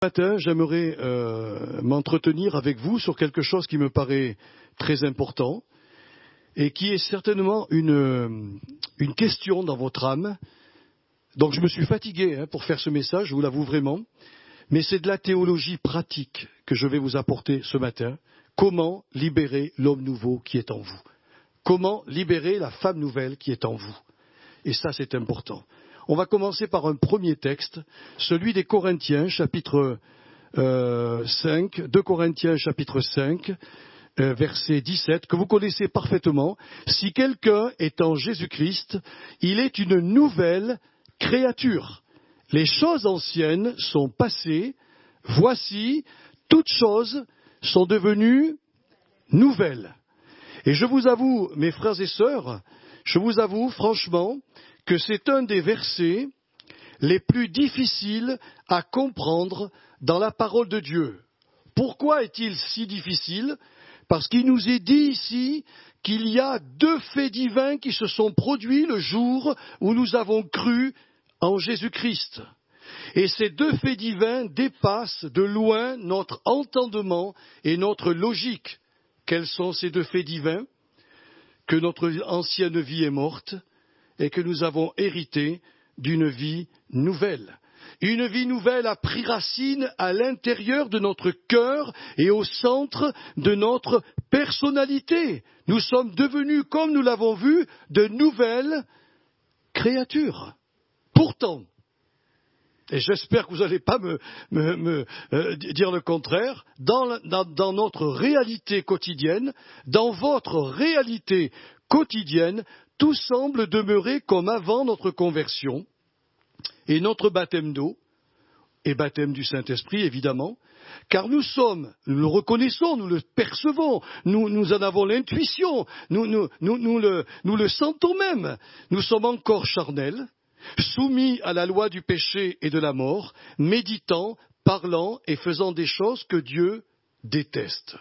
Ce matin, j'aimerais m'entretenir avec vous sur quelque chose qui me paraît très important et qui est certainement une question dans votre âme. Donc je me suis fatigué pour faire ce message, je vous l'avoue vraiment, mais c'est de la théologie pratique que je vais vous apporter ce matin. Comment libérer l'homme nouveau qui est en vous? Comment libérer la femme nouvelle qui est en vous? Et ça, c'est important. On va commencer par un premier texte, celui des Corinthiens, chapitre 5, 2 Corinthiens, chapitre 5, verset 17, que vous connaissez parfaitement. Si quelqu'un est en Jésus-Christ, il est une nouvelle créature. Les choses anciennes sont passées, voici, toutes choses sont devenues nouvelles. Et je vous avoue, mes frères et sœurs, je vous avoue franchement que c'est un des versets les plus difficiles à comprendre dans la parole de Dieu. Pourquoi est-il si difficile? Parce qu'il nous est dit ici qu'il y a deux faits divins qui se sont produits le jour où nous avons cru en Jésus-Christ. Et ces deux faits divins dépassent de loin notre entendement et notre logique. Quels sont ces deux faits divins? Que notre ancienne vie est morte et que nous avons hérité d'une vie nouvelle. Une vie nouvelle a pris racine à l'intérieur de notre cœur et au centre de notre personnalité. Nous sommes devenus, comme nous l'avons vu, de nouvelles créatures. Pourtant, et j'espère que vous n'allez pas me dire le contraire, dans notre réalité quotidienne, dans votre réalité quotidienne, tout semble demeurer comme avant notre conversion et notre baptême d'eau, et baptême du Saint-Esprit évidemment, car nous le reconnaissons, nous le percevons, nous en avons l'intuition, nous le sentons même, nous sommes encore charnels, soumis à la loi du péché et de la mort, méditant, parlant et faisant des choses que Dieu déteste.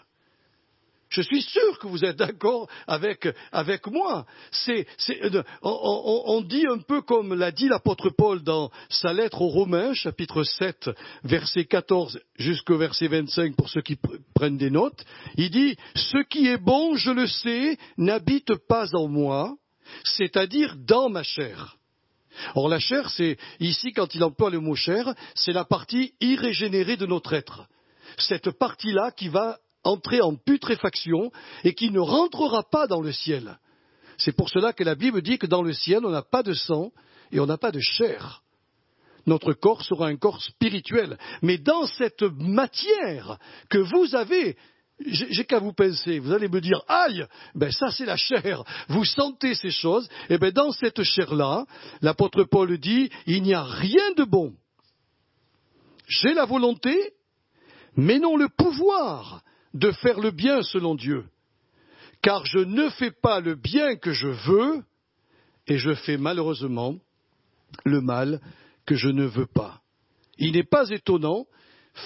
Je suis sûr que vous êtes d'accord avec moi. On dit un peu comme l'a dit l'apôtre Paul dans sa lettre aux Romains, chapitre 7, verset 14 jusqu'au verset 25, pour ceux qui prennent des notes. Il dit « Ce qui est bon, je le sais, n'habite pas en moi, c'est-à-dire dans ma chair. » Or la chair, c'est ici, quand il emploie le mot chair, c'est la partie irrégénérée de notre être. Cette partie-là qui va entrer en putréfaction et qui ne rentrera pas dans le ciel. C'est pour cela que la Bible dit que dans le ciel, on n'a pas de sang et on n'a pas de chair. Notre corps sera un corps spirituel. Mais dans cette matière que vous avez, j'ai qu'à vous penser, vous allez me dire, aïe, ça c'est la chair, vous sentez ces choses, et dans cette chair-là, l'apôtre Paul dit, il n'y a rien de bon. J'ai la volonté, mais non le pouvoir de faire le bien selon Dieu. Car je ne fais pas le bien que je veux, et je fais malheureusement le mal que je ne veux pas. Il n'est pas étonnant,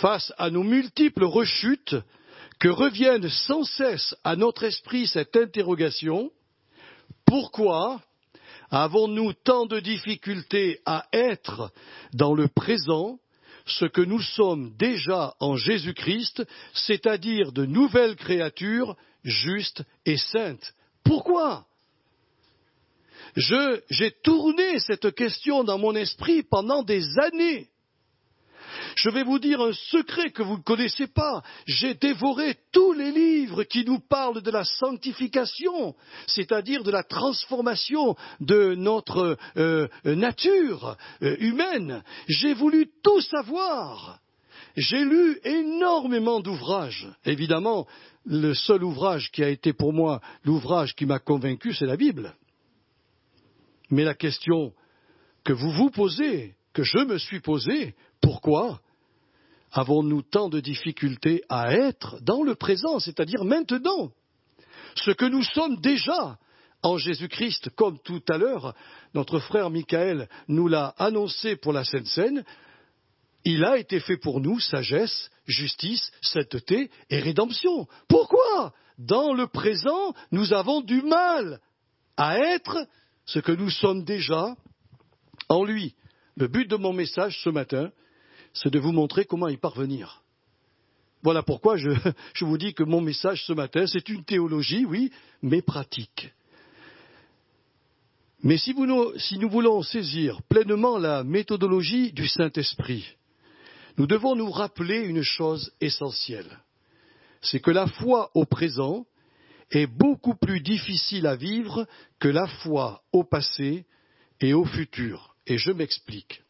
face à nos multiples rechutes, que revienne sans cesse à notre esprit cette interrogation: pourquoi avons-nous tant de difficultés à être dans le présent ce que nous sommes déjà en Jésus-Christ, c'est-à-dire de nouvelles créatures justes et saintes? Pourquoi? J'ai tourné cette question dans mon esprit pendant des années. Je vais vous dire un secret que vous ne connaissez pas. J'ai dévoré tous les livres qui nous parlent de la sanctification, c'est-à-dire de la transformation de notre nature humaine. J'ai voulu tout savoir. J'ai lu énormément d'ouvrages. Évidemment, le seul ouvrage qui a été pour moi l'ouvrage qui m'a convaincu, c'est la Bible. Mais la question que vous vous posez, que je me suis posée, pourquoi avons-nous tant de difficultés à être dans le présent, c'est-à-dire maintenant, ce que nous sommes déjà en Jésus-Christ, comme tout à l'heure, notre frère Michael nous l'a annoncé pour la Sainte Seine, il a été fait pour nous sagesse, justice, sainteté et rédemption. Pourquoi? Dans le présent, nous avons du mal à être ce que nous sommes déjà en lui. Le but de mon message ce matin, c'est de vous montrer comment y parvenir. Voilà pourquoi je vous dis que mon message ce matin, c'est une théologie, oui, mais pratique. Mais si nous voulons saisir pleinement la méthodologie du Saint-Esprit, nous devons nous rappeler une chose essentielle. C'est que la foi au présent est beaucoup plus difficile à vivre que la foi au passé et au futur. Et je m'explique.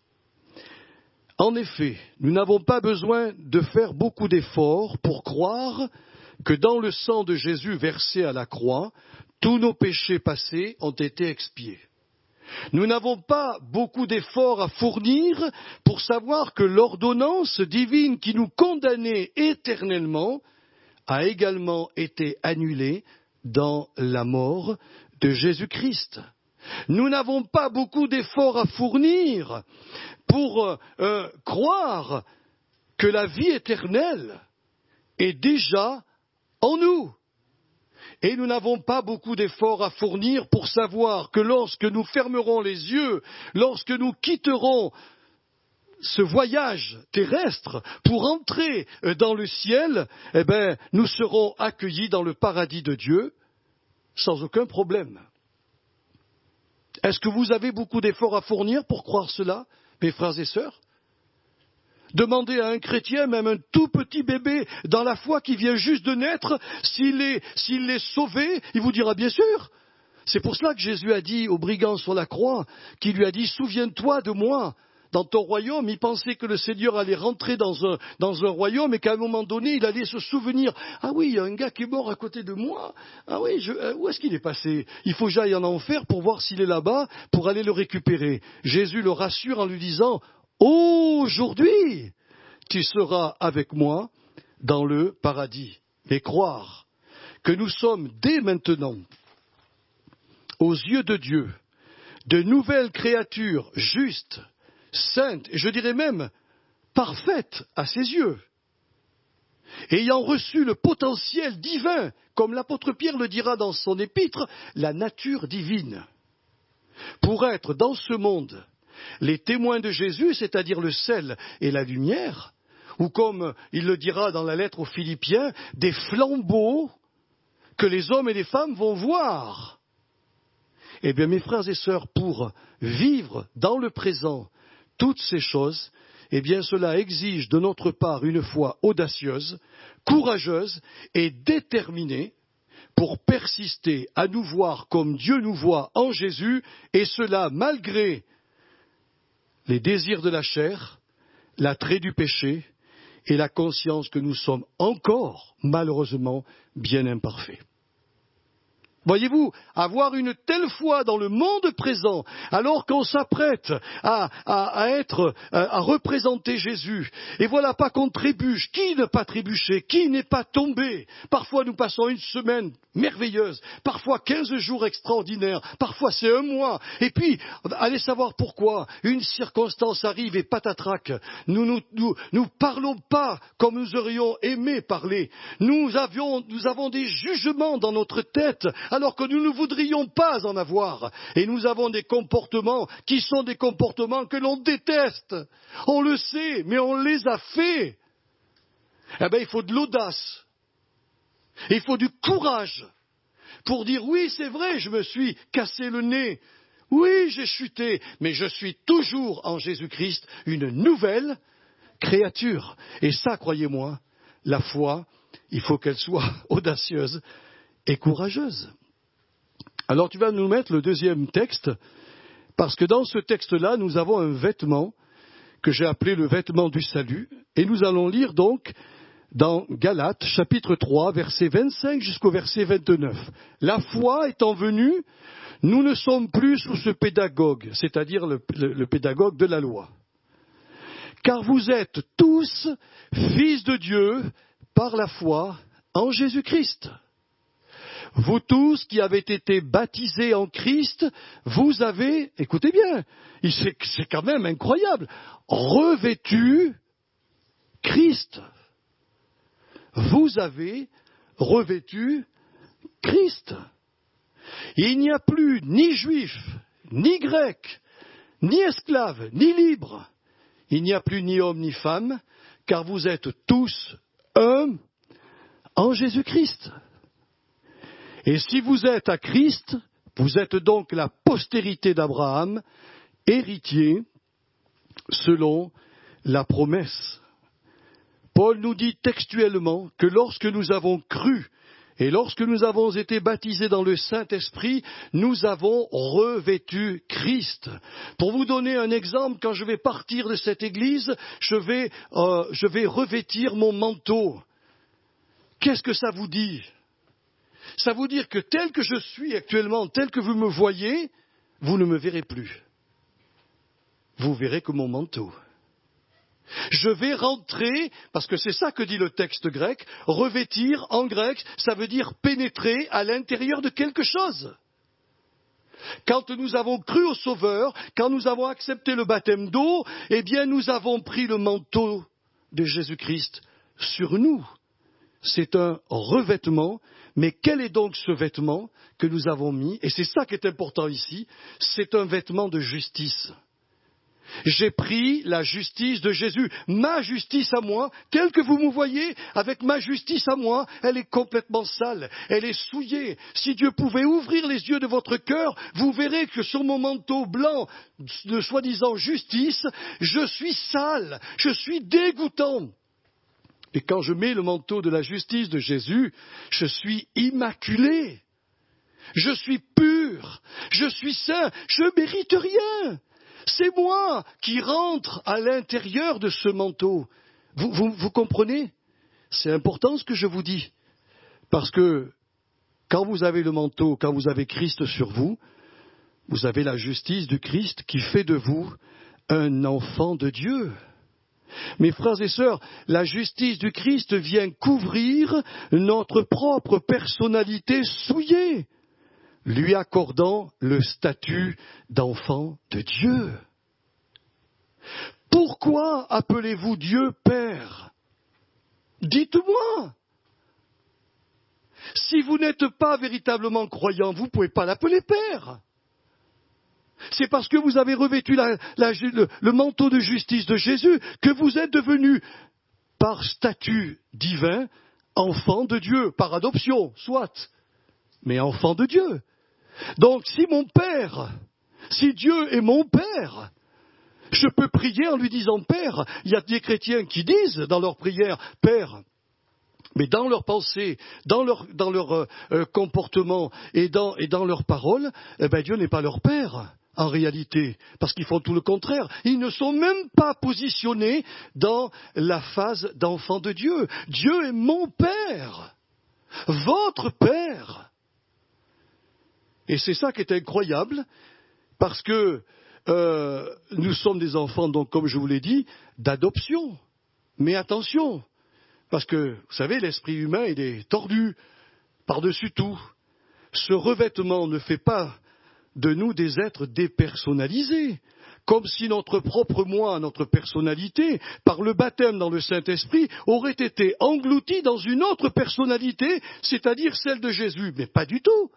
En effet, nous n'avons pas besoin de faire beaucoup d'efforts pour croire que dans le sang de Jésus versé à la croix, tous nos péchés passés ont été expiés. Nous n'avons pas beaucoup d'efforts à fournir pour savoir que l'ordonnance divine qui nous condamnait éternellement a également été annulée dans la mort de Jésus-Christ. Nous n'avons pas beaucoup d'efforts à fournir pour croire que la vie éternelle est déjà en nous. Et nous n'avons pas beaucoup d'efforts à fournir pour savoir que lorsque nous fermerons les yeux, lorsque nous quitterons ce voyage terrestre pour entrer dans le ciel, nous serons accueillis dans le paradis de Dieu sans aucun problème. Est-ce que vous avez beaucoup d'efforts à fournir pour croire cela, mes frères et sœurs? Demandez à un chrétien, même un tout petit bébé dans la foi qui vient juste de naître, s'il est sauvé, il vous dira bien sûr. C'est pour cela que Jésus a dit au brigand sur la croix, qui lui a dit « Souviens-toi de moi ». Dans ton royaume, il pensait que le Seigneur allait rentrer dans un royaume et qu'à un moment donné, il allait se souvenir. Ah oui, il y a un gars qui est mort à côté de moi. Ah oui, où est-ce qu'il est passé? Il faut que j'aille en enfer pour voir s'il est là-bas, pour aller le récupérer. Jésus le rassure en lui disant, aujourd'hui, tu seras avec moi dans le paradis. Et croire que nous sommes dès maintenant, aux yeux de Dieu, de nouvelles créatures justes, sainte, et je dirais même parfaite à ses yeux, ayant reçu le potentiel divin, comme l'apôtre Pierre le dira dans son épître, la nature divine, pour être dans ce monde les témoins de Jésus, c'est-à-dire le sel et la lumière, ou comme il le dira dans la lettre aux Philippiens, des flambeaux que les hommes et les femmes vont voir. Eh bien, mes frères et sœurs, pour vivre dans le présent toutes ces choses, eh bien cela exige de notre part une foi audacieuse, courageuse et déterminée pour persister à nous voir comme Dieu nous voit en Jésus, et cela malgré les désirs de la chair, l'attrait du péché et la conscience que nous sommes encore, malheureusement, bien imparfaits. Voyez-vous, avoir une telle foi dans le monde présent, alors qu'on s'apprête à représenter Jésus, et voilà pas qu'on trébuche, qui n'a pas trébuché, qui n'est pas tombé? Parfois nous passons une semaine merveilleuse, parfois 15 jours extraordinaires, parfois c'est un mois, et puis, allez savoir pourquoi, une circonstance arrive et patatrac, nous parlons pas comme nous aurions aimé parler, nous avons des jugements dans notre tête, alors que nous ne voudrions pas en avoir. Et nous avons des comportements qui sont des comportements que l'on déteste. On le sait, mais on les a faits. Eh bien, il faut de l'audace. Il faut du courage pour dire oui, c'est vrai, je me suis cassé le nez. Oui, j'ai chuté, mais je suis toujours en Jésus-Christ une nouvelle créature. Et ça, croyez-moi, la foi, il faut qu'elle soit audacieuse et courageuse. Alors tu vas nous mettre le deuxième texte, parce que dans ce texte-là, nous avons un vêtement que j'ai appelé le vêtement du salut, et nous allons lire donc dans Galates, chapitre 3, verset 25 jusqu'au verset 29. La foi étant venue, nous ne sommes plus sous ce pédagogue, c'est-à-dire le pédagogue de la loi. Car vous êtes tous fils de Dieu par la foi en Jésus-Christ. Vous tous qui avez été baptisés en Christ, vous avez, écoutez bien, c'est quand même incroyable, revêtu Christ. Vous avez revêtu Christ. Il n'y a plus ni juif, ni grec, ni esclave, ni libre. Il n'y a plus ni homme ni femme, car vous êtes tous un en Jésus-Christ. Et si vous êtes à Christ, vous êtes donc la postérité d'Abraham, héritier selon la promesse. Paul nous dit textuellement que lorsque nous avons cru et lorsque nous avons été baptisés dans le Saint-Esprit, nous avons revêtu Christ. Pour vous donner un exemple, quand je vais partir de cette église, je vais revêtir mon manteau. Qu'est-ce que ça vous dit ? Ça veut dire que tel que je suis actuellement, tel que vous me voyez, vous ne me verrez plus. Vous verrez que mon manteau. Je vais rentrer, parce que c'est ça que dit le texte grec, revêtir en grec, ça veut dire pénétrer à l'intérieur de quelque chose. Quand nous avons cru au Sauveur, quand nous avons accepté le baptême d'eau, eh bien nous avons pris le manteau de Jésus-Christ sur nous. C'est un revêtement, mais quel est donc ce vêtement que nous avons mis ? Et c'est ça qui est important ici, c'est un vêtement de justice. J'ai pris la justice de Jésus, ma justice à moi, telle que vous me voyez, avec ma justice à moi, elle est complètement sale, elle est souillée. Si Dieu pouvait ouvrir les yeux de votre cœur, vous verrez que sur mon manteau blanc de soi-disant justice, je suis sale, je suis dégoûtant. Et quand je mets le manteau de la justice de Jésus, je suis immaculé, je suis pur, je suis saint, je ne mérite rien. C'est moi qui rentre à l'intérieur de ce manteau. Vous comprenez ? C'est important ce que je vous dis. Parce que quand vous avez le manteau, quand vous avez Christ sur vous, vous avez la justice du Christ qui fait de vous un enfant de Dieu. Mes frères et sœurs, la justice du Christ vient couvrir notre propre personnalité souillée, lui accordant le statut d'enfant de Dieu. Pourquoi appelez-vous Dieu Père ? Dites-moi. Si vous n'êtes pas véritablement croyant, vous ne pouvez pas l'appeler Père. C'est parce que vous avez revêtu le manteau de justice de Jésus que vous êtes devenu, par statut divin, enfant de Dieu, par adoption, soit, mais enfant de Dieu. Donc si Dieu est mon Père, je peux prier en lui disant Père. Il y a des chrétiens qui disent dans leur prière Père, mais dans leur pensée, dans leur comportement et dans leurs paroles, Dieu n'est pas leur Père. En réalité, parce qu'ils font tout le contraire. Ils ne sont même pas positionnés dans la phase d'enfant de Dieu. Dieu est mon Père, votre Père. Et c'est ça qui est incroyable, parce que nous sommes des enfants, donc comme je vous l'ai dit, d'adoption. Mais attention, parce que, vous savez, l'esprit humain, il est tordu par-dessus tout. Ce revêtement ne fait pas de nous des êtres dépersonnalisés, comme si notre propre moi, notre personnalité, par le baptême dans le Saint-Esprit, aurait été engloutie dans une autre personnalité, c'est-à-dire celle de Jésus. Mais pas du tout.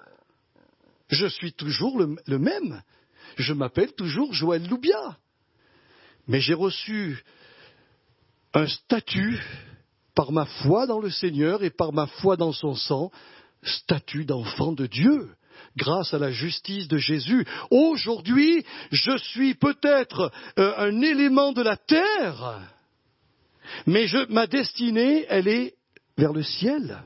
Je suis toujours le même. Je m'appelle toujours Joël Loubia. Mais j'ai reçu un statut par ma foi dans le Seigneur et par ma foi dans son sang, statut d'enfant de Dieu. Grâce à la justice de Jésus. Aujourd'hui, je suis peut-être un élément de la terre, mais ma destinée, elle est vers le ciel.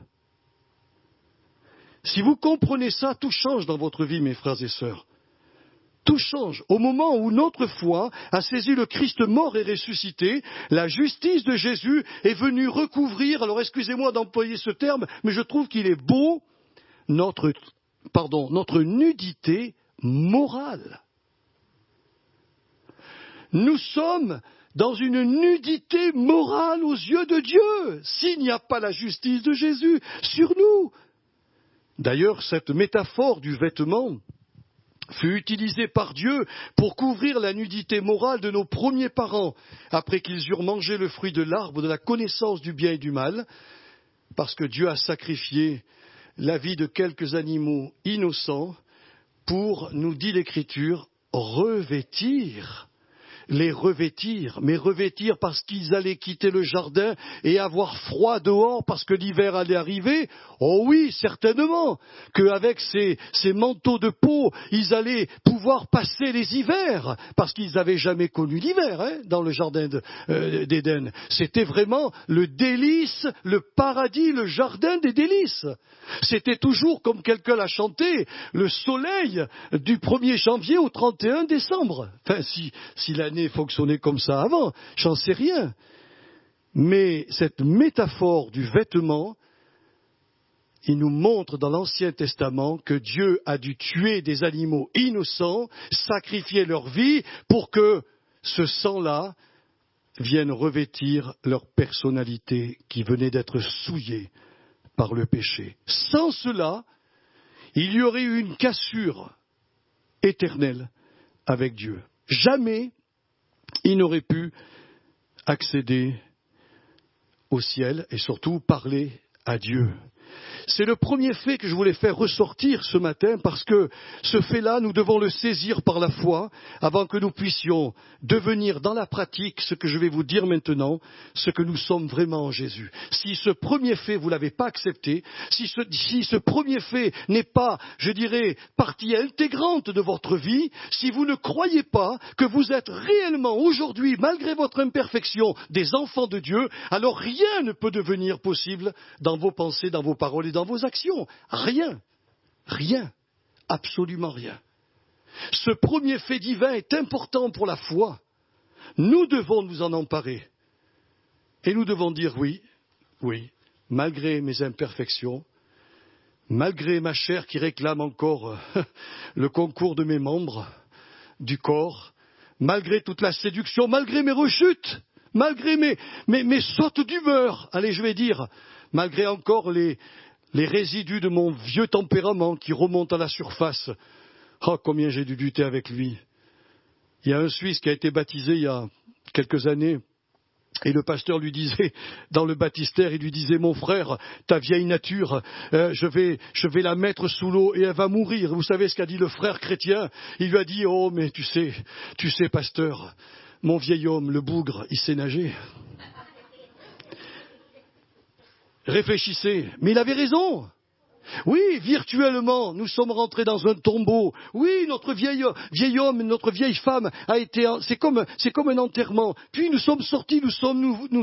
Si vous comprenez ça, tout change dans votre vie, mes frères et sœurs. Tout change. Au moment où notre foi a saisi le Christ mort et ressuscité, la justice de Jésus est venue recouvrir, alors excusez-moi d'employer ce terme, mais je trouve qu'il est beau, notre nudité morale. Nous sommes dans une nudité morale aux yeux de Dieu, s'il n'y a pas la justice de Jésus sur nous. D'ailleurs, cette métaphore du vêtement fut utilisée par Dieu pour couvrir la nudité morale de nos premiers parents, après qu'ils eurent mangé le fruit de l'arbre de la connaissance du bien et du mal, parce que Dieu a sacrifié la vie de quelques animaux innocents pour, nous dit l'Écriture, revêtir les revêtir, mais revêtir parce qu'ils allaient quitter le jardin et avoir froid dehors parce que l'hiver allait arriver. Oh oui, certainement, qu'avec ces manteaux de peau, ils allaient pouvoir passer les hivers, parce qu'ils n'avaient jamais connu l'hiver dans le jardin d'Éden. C'était vraiment le délice, le paradis, le jardin des délices. C'était toujours, comme quelqu'un l'a chanté, le soleil du 1er janvier au 31 décembre. Enfin, si l'année fonctionnait comme ça avant, j'en sais rien. Mais cette métaphore du vêtement, il nous montre dans l'Ancien Testament que Dieu a dû tuer des animaux innocents, sacrifier leur vie pour que ce sang-là vienne revêtir leur personnalité qui venait d'être souillée par le péché. Sans cela, il y aurait eu une cassure éternelle avec Dieu. Jamais il n'aurait pu accéder au ciel et surtout parler à Dieu. C'est le premier fait que je voulais faire ressortir ce matin parce que ce fait-là, nous devons le saisir par la foi avant que nous puissions devenir dans la pratique ce que je vais vous dire maintenant, ce que nous sommes vraiment en Jésus. Si ce premier fait, vous ne l'avez pas accepté, si ce premier fait n'est pas, je dirais, partie intégrante de votre vie, si vous ne croyez pas que vous êtes réellement aujourd'hui, malgré votre imperfection, des enfants de Dieu, alors rien ne peut devenir possible dans vos pensées, dans vos paroles et dans vos actions. Rien. Rien. Absolument rien. Ce premier fait divin est important pour la foi. Nous devons nous en emparer. Et nous devons dire oui, malgré mes imperfections, malgré ma chair qui réclame encore le concours de mes membres, du corps, malgré toute la séduction, malgré mes rechutes, malgré mes sautes d'humeur, allez, je vais dire, malgré encore les résidus de mon vieux tempérament qui remontent à la surface. Oh, combien j'ai dû lutter avec lui. Il y a un Suisse qui a été baptisé il y a quelques années, et le pasteur lui disait, dans le baptistère, il lui disait, mon frère, ta vieille nature, je vais la mettre sous l'eau et elle va mourir. Vous savez ce qu'a dit le frère chrétien? Il lui a dit, oh, mais tu sais, pasteur, mon vieil homme, le bougre, il sait nager. Réfléchissez, mais il avait raison. Oui, virtuellement, nous sommes rentrés dans un tombeau. Oui, notre vieil homme, notre vieille femme a été, c'est comme un enterrement. Puis nous sommes sortis, nous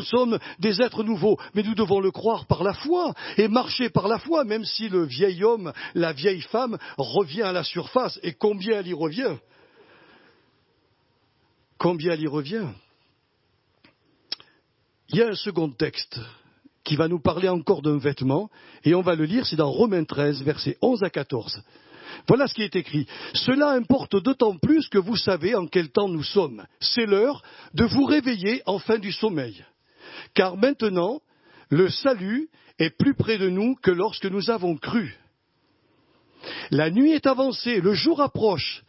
sommes des êtres nouveaux. Mais nous devons le croire par la foi et marcher par la foi, même si le vieil homme, la vieille femme revient à la surface. Et combien elle y revient? Combien elle y revient? Il y a un second texte qui va nous parler encore d'un vêtement, et on va le lire, c'est dans Romains 13, versets 11 à 14. Voilà ce qui est écrit. Cela importe d'autant plus que vous savez en quel temps nous sommes. C'est l'heure de vous réveiller enfin du sommeil. Car maintenant, le salut est plus près de nous que lorsque nous avons cru. La nuit est avancée, le jour approche.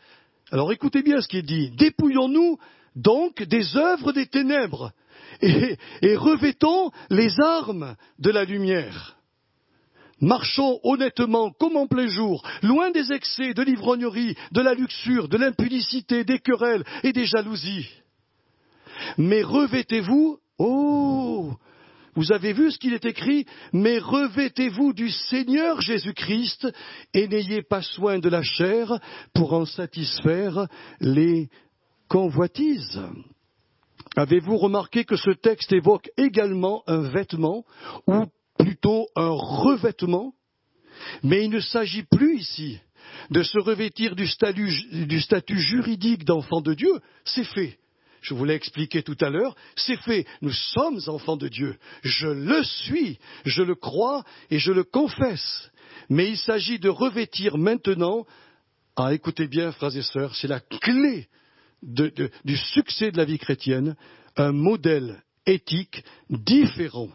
Alors écoutez bien ce qui est dit. Dépouillons-nous donc des œuvres des ténèbres et revêtons les armes de la lumière. Marchons honnêtement comme en plein jour, loin des excès, de l'ivrognerie, de la luxure, de l'impudicité, des querelles et des jalousies. Mais revêtez-vous, vous avez vu ce qu'il est écrit, mais revêtez-vous du Seigneur Jésus-Christ et n'ayez pas soin de la chair pour en satisfaire les convoitises. Avez-vous remarqué que ce texte évoque également un vêtement, ou plutôt un revêtement? Mais il ne s'agit plus ici de se revêtir du statut juridique d'enfant de Dieu. C'est fait. Je vous l'ai expliqué tout à l'heure, c'est fait. Nous sommes enfants de Dieu. Je le suis, je le crois et je le confesse. Mais il s'agit de revêtir maintenant, écoutez bien, frères et sœurs, c'est la clé du succès de la vie chrétienne, un modèle éthique différent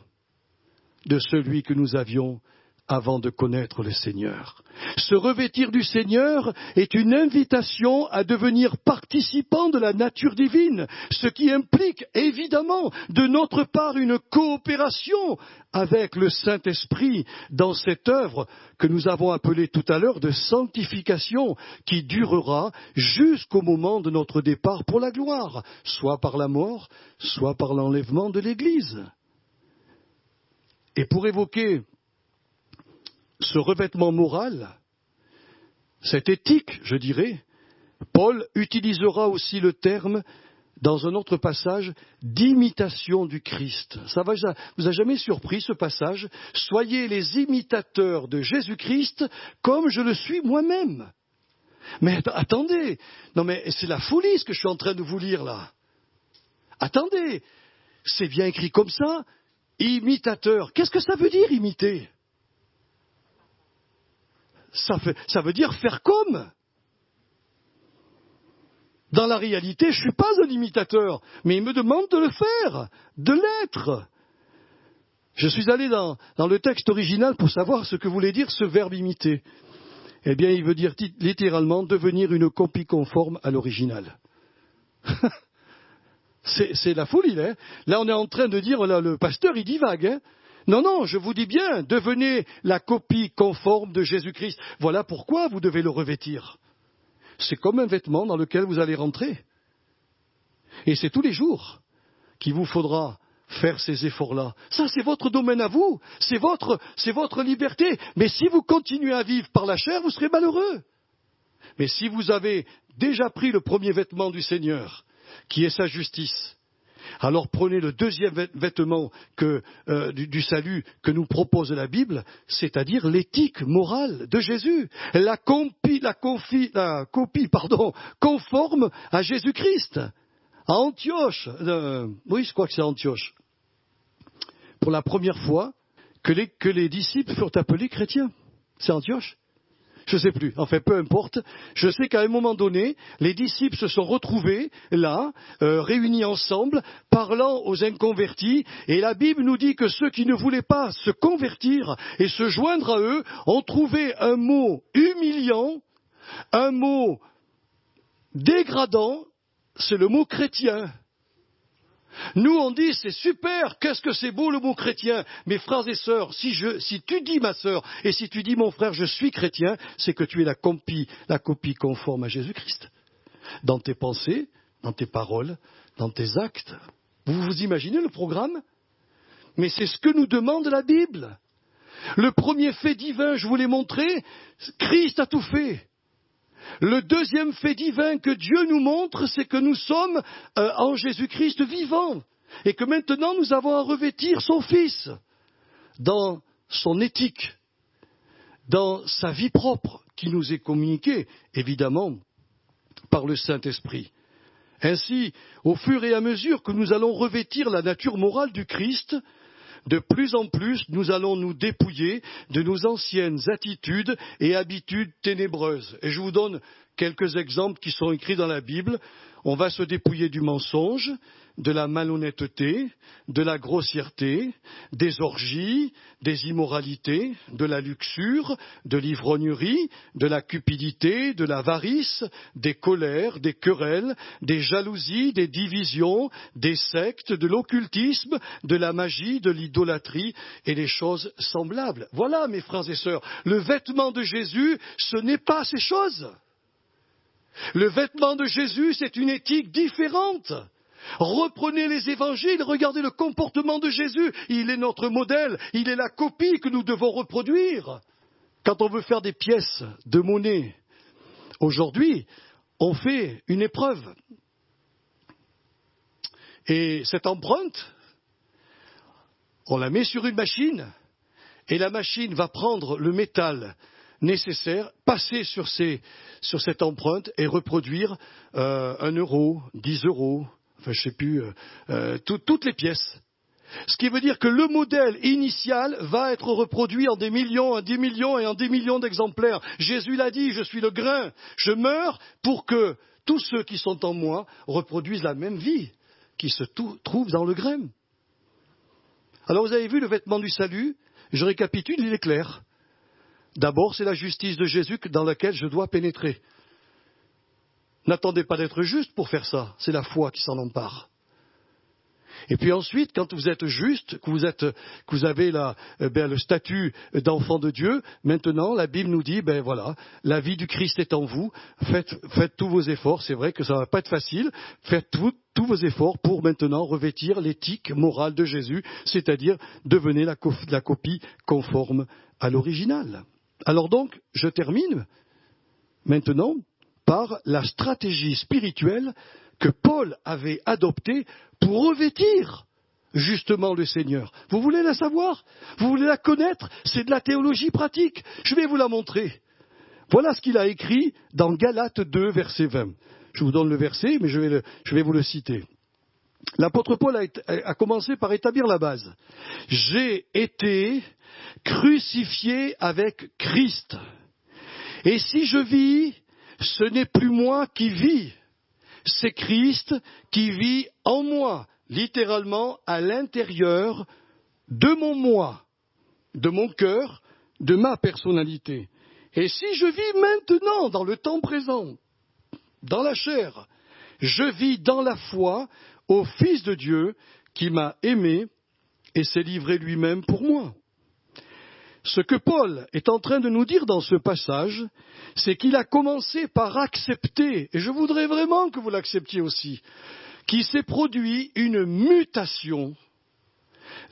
de celui que nous avions avant de connaître le Seigneur. Se revêtir du Seigneur est une invitation à devenir participant de la nature divine, ce qui implique évidemment de notre part une coopération avec le Saint-Esprit dans cette œuvre que nous avons appelée tout à l'heure de sanctification qui durera jusqu'au moment de notre départ pour la gloire, soit par la mort, soit par l'enlèvement de l'Église. Et pour évoquer ce revêtement moral, cette éthique, je dirais, Paul utilisera aussi le terme, dans un autre passage, d'imitation du Christ. Ça vous a jamais surpris ce passage? Soyez les imitateurs de Jésus-Christ comme je le suis moi-même. Mais attendez, non mais c'est la folie ce que je suis en train de vous lire là. Attendez, c'est bien écrit comme ça, imitateur. Qu'est-ce que ça veut dire imiter? Ça veut dire faire comme. Dans la réalité, je ne suis pas un imitateur, mais il me demande de le faire, de l'être. Je suis allé dans le texte original pour savoir ce que voulait dire ce verbe imiter. Eh bien, il veut dire littéralement devenir une copie conforme à l'original. C'est la folie, là. Là, on est en train de dire, là, le pasteur, il divague, hein. Non, je vous dis bien, devenez la copie conforme de Jésus-Christ. Voilà pourquoi vous devez le revêtir. C'est comme un vêtement dans lequel vous allez rentrer. Et c'est tous les jours qu'il vous faudra faire ces efforts-là. Ça, c'est votre domaine à vous, c'est votre liberté. Mais si vous continuez à vivre par la chair, vous serez malheureux. Mais si vous avez déjà pris le premier vêtement du Seigneur, qui est sa justice, alors prenez le deuxième vêtement du salut que nous propose la Bible, c'est-à-dire l'éthique morale de Jésus, la copie conforme à Jésus-Christ. À Antioche, oui, je crois que c'est Antioche, pour la première fois que les disciples furent appelés chrétiens. C'est Antioche? Je ne sais plus, enfin peu importe. Je sais qu'à un moment donné, les disciples se sont retrouvés là, réunis ensemble, parlant aux inconvertis, et la Bible nous dit que ceux qui ne voulaient pas se convertir et se joindre à eux ont trouvé un mot humiliant, un mot dégradant, c'est le mot chrétien. Nous, on dit, c'est super, qu'est-ce que c'est beau le mot chrétien. Mes frères et sœurs, si tu dis ma sœur, et si tu dis mon frère, je suis chrétien, c'est que tu es la copie conforme à Jésus-Christ. Dans tes pensées, dans tes paroles, dans tes actes. Vous imaginez le programme? Mais c'est ce que nous demande la Bible. Le premier fait divin, je vous l'ai montré, Christ a tout fait. Le deuxième fait divin que Dieu nous montre, c'est que nous sommes en Jésus-Christ vivants et que maintenant nous avons à revêtir son Fils dans son éthique, dans sa vie propre qui nous est communiquée, évidemment, par le Saint-Esprit. Ainsi, au fur et à mesure que nous allons revêtir la nature morale du Christ, de plus en plus, nous allons nous dépouiller de nos anciennes attitudes et habitudes ténébreuses. Et je vous donne quelques exemples qui sont écrits dans la Bible. On va se dépouiller du mensonge, de la malhonnêteté, de la grossièreté, des orgies, des immoralités, de la luxure, de l'ivrognerie, de la cupidité, de l'avarice, des colères, des querelles, des jalousies, des divisions, des sectes, de l'occultisme, de la magie, de l'idolâtrie et des choses semblables. Voilà, mes frères et sœurs, le vêtement de Jésus, ce n'est pas ces choses. Le vêtement de Jésus, c'est une éthique différente. Reprenez les évangiles, regardez le comportement de Jésus. Il est notre modèle, il est la copie que nous devons reproduire. Quand on veut faire des pièces de monnaie, aujourd'hui, on fait une épreuve. Et cette empreinte, on la met sur une machine, et la machine va prendre le métal nécessaire, passer sur cette empreinte et reproduire 1 euro, 10 euros, enfin je ne sais plus, toutes les pièces. Ce qui veut dire que le modèle initial va être reproduit en des millions et en des millions d'exemplaires. Jésus l'a dit, je suis le grain, je meurs pour que tous ceux qui sont en moi reproduisent la même vie qui se trouve dans le grain. Alors vous avez vu le vêtement du salut, je récapitule, il est clair. D'abord, c'est la justice de Jésus dans laquelle je dois pénétrer. N'attendez pas d'être juste pour faire ça, c'est la foi qui s'en empare. Et puis ensuite, quand vous êtes juste, que vous avez le statut d'enfant de Dieu, maintenant la Bible nous dit, voilà, la vie du Christ est en vous, faites tous vos efforts, c'est vrai que ça ne va pas être facile, faites tous vos efforts pour maintenant revêtir l'éthique morale de Jésus, c'est-à-dire devenez la copie conforme à l'original. Alors donc, je termine maintenant par la stratégie spirituelle que Paul avait adoptée pour revêtir justement le Seigneur. Vous voulez la savoir? Vous voulez la connaître? C'est de la théologie pratique. Je vais vous la montrer. Voilà ce qu'il a écrit dans Galates 2, verset 20. Je vous donne le verset, mais je vais vous le citer. L'apôtre Paul a commencé par établir la base. J'ai été crucifié avec Christ. Et si je vis, ce n'est plus moi qui vis, c'est Christ qui vit en moi, littéralement à l'intérieur de mon moi, de mon cœur, de ma personnalité. Et si je vis maintenant, dans le temps présent, dans la chair, je vis dans la foi au Fils de Dieu qui m'a aimé et s'est livré lui-même pour moi. Ce que Paul est en train de nous dire dans ce passage, c'est qu'il a commencé par accepter, et je voudrais vraiment que vous l'acceptiez aussi, qu'il s'est produit une mutation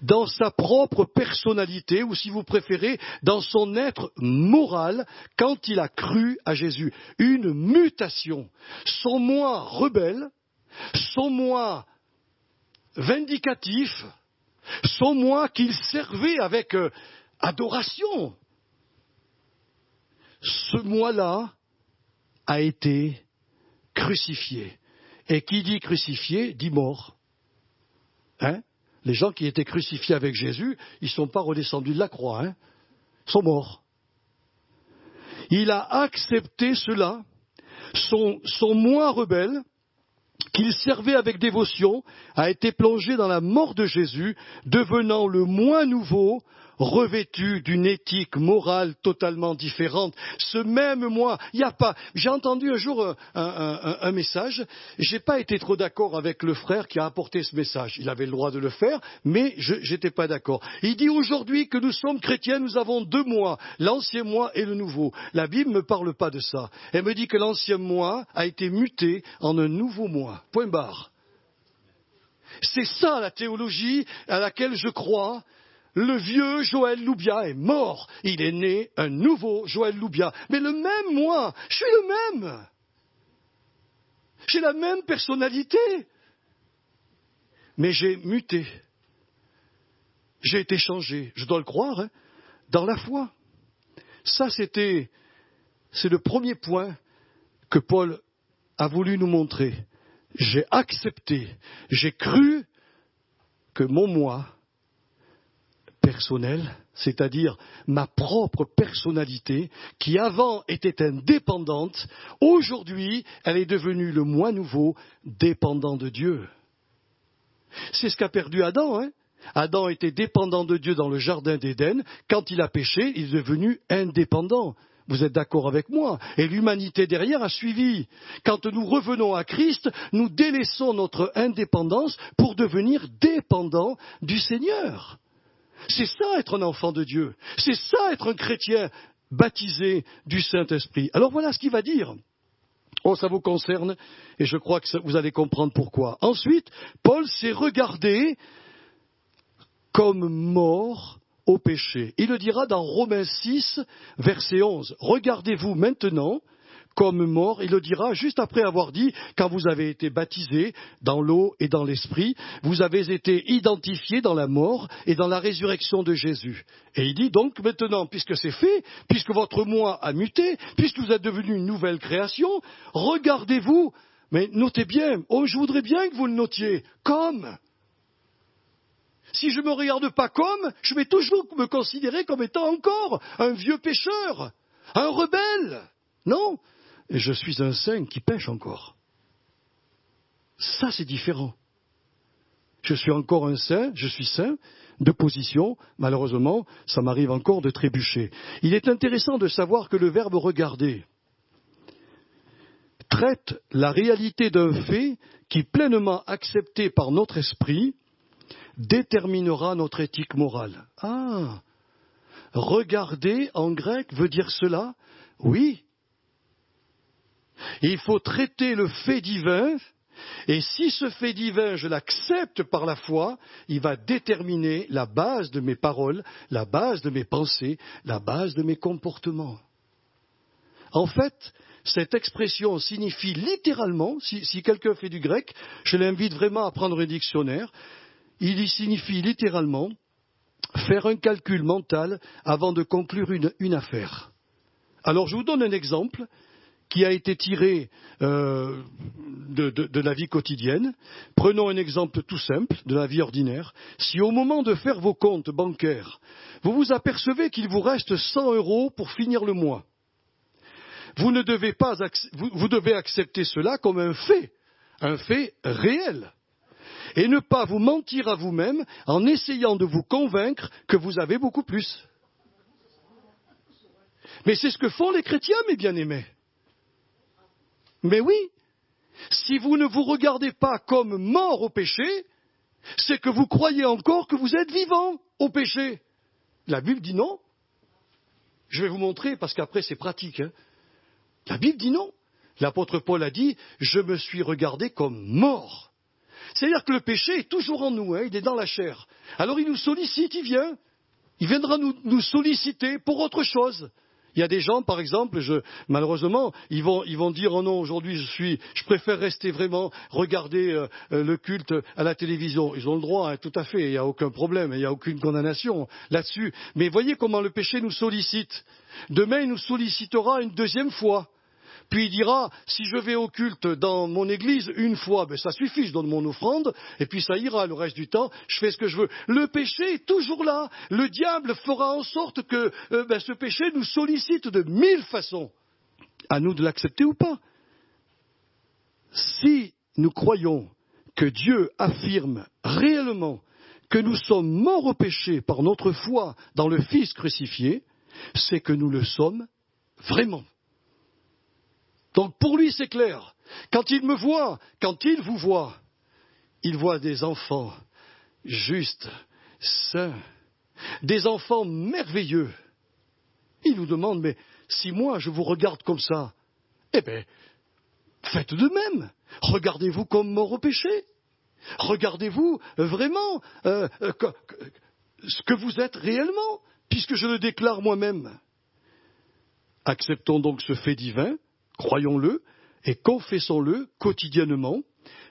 dans sa propre personnalité, ou si vous préférez, dans son être moral, quand il a cru à Jésus. Une mutation. Son moi rebelle, son moi vindicatif, son moi qu'il servait avec adoration. Ce moi-là a été crucifié. Et qui dit crucifié, dit mort. Les gens qui étaient crucifiés avec Jésus, ils ne sont pas redescendus de la croix. Ils sont morts. Il a accepté cela, son moi rebelle, qu'il servait avec dévotion, a été plongé dans la mort de Jésus, devenant le moi nouveau, revêtu d'une éthique morale totalement différente. Ce même moi, il n'y a pas... J'ai entendu un jour un message, j'ai pas été trop d'accord avec le frère qui a apporté ce message. Il avait le droit de le faire, mais j'étais pas d'accord. Il dit aujourd'hui que nous sommes chrétiens, nous avons deux moi, l'ancien moi et le nouveau. La Bible ne me parle pas de ça. Elle me dit que l'ancien moi a été muté en un nouveau moi. Point barre. C'est ça la théologie à laquelle je crois. Le vieux Joël Loubia est mort. Il est né un nouveau Joël Loubia. Mais le même moi, je suis le même. J'ai la même personnalité. Mais j'ai muté. J'ai été changé, je dois le croire, dans la foi. Ça, c'est le premier point que Paul a voulu nous montrer. J'ai accepté, j'ai cru que mon moi personnel, c'est-à-dire ma propre personnalité, qui avant était indépendante, aujourd'hui, elle est devenue le moi nouveau, dépendant de Dieu. C'est ce qu'a perdu Adam. Adam était dépendant de Dieu dans le jardin d'Éden. Quand il a péché, il est devenu indépendant. Vous êtes d'accord avec moi? Et l'humanité derrière a suivi. Quand nous revenons à Christ, nous délaissons notre indépendance pour devenir dépendants du Seigneur. C'est ça être un enfant de Dieu. C'est ça être un chrétien baptisé du Saint-Esprit. Alors voilà ce qu'il va dire. Oh, ça vous concerne, et je crois que vous allez comprendre pourquoi. Ensuite, Paul s'est regardé comme mort au péché. Il le dira dans Romains 6, verset 11. Regardez-vous maintenant comme mort. Il le dira juste après avoir dit, quand vous avez été baptisés dans l'eau et dans l'esprit, vous avez été identifiés dans la mort et dans la résurrection de Jésus. Et il dit donc maintenant, puisque c'est fait, puisque votre moi a muté, puisque vous êtes devenu une nouvelle création, regardez-vous, mais notez bien, je voudrais bien que vous le notiez, comme. Si je ne me regarde pas comme, je vais toujours me considérer comme étant encore un vieux pécheur, un rebelle. Non, et je suis un saint qui pêche encore. Ça, c'est différent. Je suis encore un saint, je suis saint de position. Malheureusement, ça m'arrive encore de trébucher. Il est intéressant de savoir que le verbe regarder traite la réalité d'un fait qui, pleinement accepté par notre esprit, déterminera notre éthique morale. Ah, regarder en grec veut dire cela? Oui. Il faut traiter le fait divin, et si ce fait divin, je l'accepte par la foi, il va déterminer la base de mes paroles, la base de mes pensées, la base de mes comportements. En fait, cette expression signifie littéralement, si quelqu'un fait du grec, je l'invite vraiment à prendre un dictionnaire, il y signifie littéralement faire un calcul mental avant de conclure une affaire. Alors je vous donne un exemple qui a été tiré de la vie quotidienne. Prenons un exemple tout simple de la vie ordinaire. Si au moment de faire vos comptes bancaires, vous vous apercevez qu'il vous reste 100 € pour finir le mois, vous devez accepter cela comme un fait réel, et ne pas vous mentir à vous-même en essayant de vous convaincre que vous avez beaucoup plus. Mais c'est ce que font les chrétiens, mes bien-aimés. Mais oui, si vous ne vous regardez pas comme mort au péché, c'est que vous croyez encore que vous êtes vivant au péché. La Bible dit non. Je vais vous montrer parce qu'après c'est pratique. La Bible dit non. L'apôtre Paul a dit « Je me suis regardé comme mort ». C'est-à-dire que le péché est toujours en nous, il est dans la chair. Alors il nous sollicite, il viendra nous solliciter pour autre chose. Il y a des gens, par exemple, malheureusement, ils vont dire « Oh non, aujourd'hui je préfère rester vraiment, regarder le culte à la télévision ». Ils ont le droit, tout à fait, il n'y a aucun problème, il n'y a aucune condamnation là-dessus. Mais voyez comment le péché nous sollicite. Demain, il nous sollicitera une deuxième fois. Puis il dira, si je vais au culte dans mon église une fois, ça suffit, je donne mon offrande, et puis ça ira le reste du temps, je fais ce que je veux. Le péché est toujours là. Le diable fera en sorte que ce péché nous sollicite de 1000 façons. À nous de l'accepter ou pas. Si nous croyons que Dieu affirme réellement que nous sommes morts au péché par notre foi dans le Fils crucifié, c'est que nous le sommes vraiment. Donc pour lui c'est clair, quand il me voit, quand il vous voit, il voit des enfants justes, saints, des enfants merveilleux. Il nous demande, mais si moi je vous regarde comme ça, faites de même, regardez-vous comme mort au péché, regardez-vous vraiment ce que vous êtes réellement, puisque je le déclare moi-même. Acceptons donc ce fait divin, croyons-le et confessons-le quotidiennement,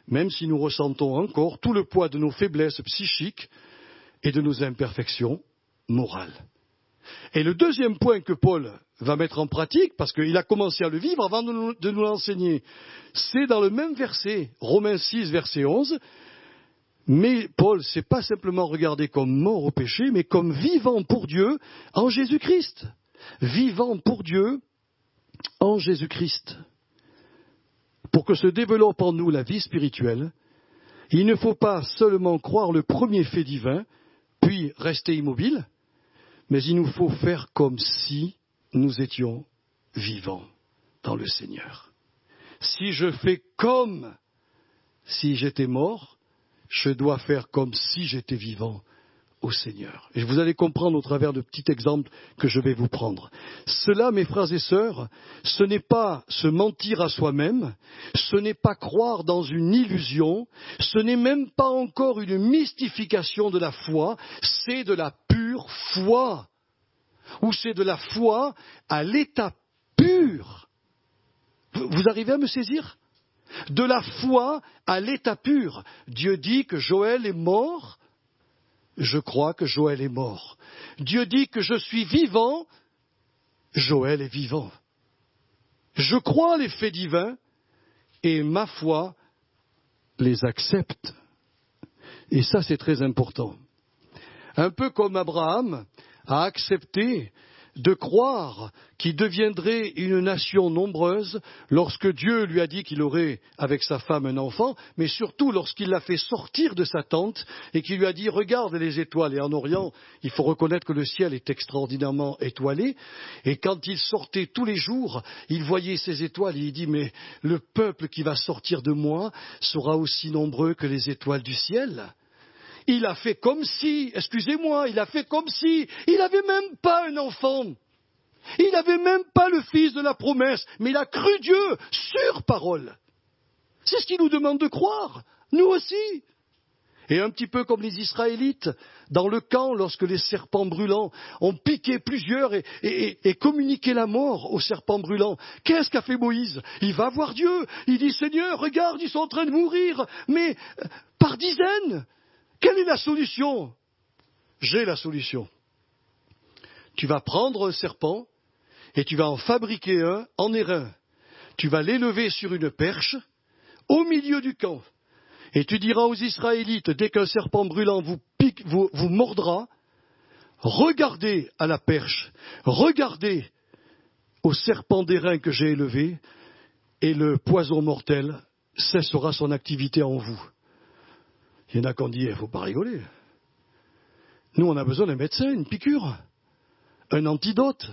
même si nous ressentons encore tout le poids de nos faiblesses psychiques et de nos imperfections morales. Et le deuxième point que Paul va mettre en pratique, parce qu'il a commencé à le vivre avant de nous l'enseigner, c'est dans le même verset, Romains 6, verset 11, mais Paul, c'est pas simplement regardé comme mort au péché, mais comme vivant pour Dieu en Jésus-Christ. Vivant pour Dieu en Jésus-Christ. Pour que se développe en nous la vie spirituelle, il ne faut pas seulement croire le premier fait divin, puis rester immobile, mais il nous faut faire comme si nous étions vivants dans le Seigneur. Si je fais comme si j'étais mort, je dois faire comme si j'étais vivant au Seigneur. Et vous allez comprendre au travers de petits exemples que je vais vous prendre. Cela, mes frères et sœurs, ce n'est pas se mentir à soi-même, ce n'est pas croire dans une illusion, ce n'est même pas encore une mystification de la foi, c'est de la pure foi. Ou c'est de la foi à l'état pur. Vous arrivez à me saisir ? De la foi à l'état pur. Dieu dit que Joël est mort. Je crois que Joël est mort. Dieu dit que je suis vivant. Joël est vivant. Je crois les faits divins et ma foi les accepte. Et ça, c'est très important. Un peu comme Abraham a accepté de croire qu'il deviendrait une nation nombreuse lorsque Dieu lui a dit qu'il aurait avec sa femme un enfant, mais surtout lorsqu'il l'a fait sortir de sa tente et qu'il lui a dit « Regarde les étoiles ». Et en Orient, il faut reconnaître que le ciel est extraordinairement étoilé. Et quand il sortait tous les jours, il voyait ces étoiles et il dit « Mais le peuple qui va sortir de moi sera aussi nombreux que les étoiles du ciel ». Il a fait comme si, excusez-moi, il a fait comme si, il n'avait même pas un enfant. Il n'avait même pas le fils de la promesse, mais il a cru Dieu sur parole. C'est ce qu'il nous demande de croire, nous aussi. Et un petit peu comme les Israélites, dans le camp, lorsque les serpents brûlants ont piqué plusieurs et communiqué la mort aux serpents brûlants, qu'est-ce qu'a fait Moïse? Il va voir Dieu, il dit « Seigneur, regarde, ils sont en train de mourir, mais par dizaines. Quelle est la solution? » J'ai la solution. Tu vas prendre un serpent et tu vas en fabriquer un en airain. Tu vas l'élever sur une perche au milieu du camp. Et tu diras aux Israélites, dès qu'un serpent brûlant vous pique, vous mordra, regardez à la perche, regardez au serpent d'airain que j'ai élevé, et le poison mortel cessera son activité en vous. Il y en a qui ont dit, il ne faut pas rigoler. Nous, on a besoin d'un médecin, une piqûre, un antidote.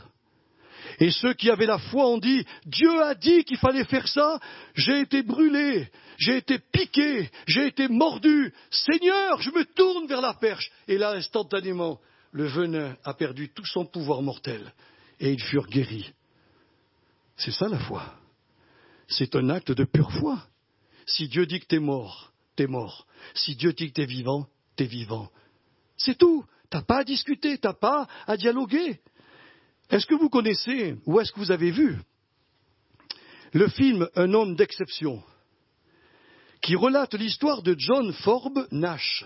Et ceux qui avaient la foi ont dit, Dieu a dit qu'il fallait faire ça, j'ai été brûlé, j'ai été piqué, j'ai été mordu. Seigneur, je me tourne vers la perche. Et là, instantanément, le venin a perdu tout son pouvoir mortel. Et ils furent guéris. C'est ça la foi. C'est un acte de pure foi. Si Dieu dit que t'es mort, t'es mort. Si Dieu dit que t'es vivant, t'es vivant. C'est tout. T'as pas à discuter, t'as pas à dialoguer. Est-ce que vous connaissez, ou est-ce que vous avez vu, le film Un homme d'exception, qui relate l'histoire de John Forbes Nash,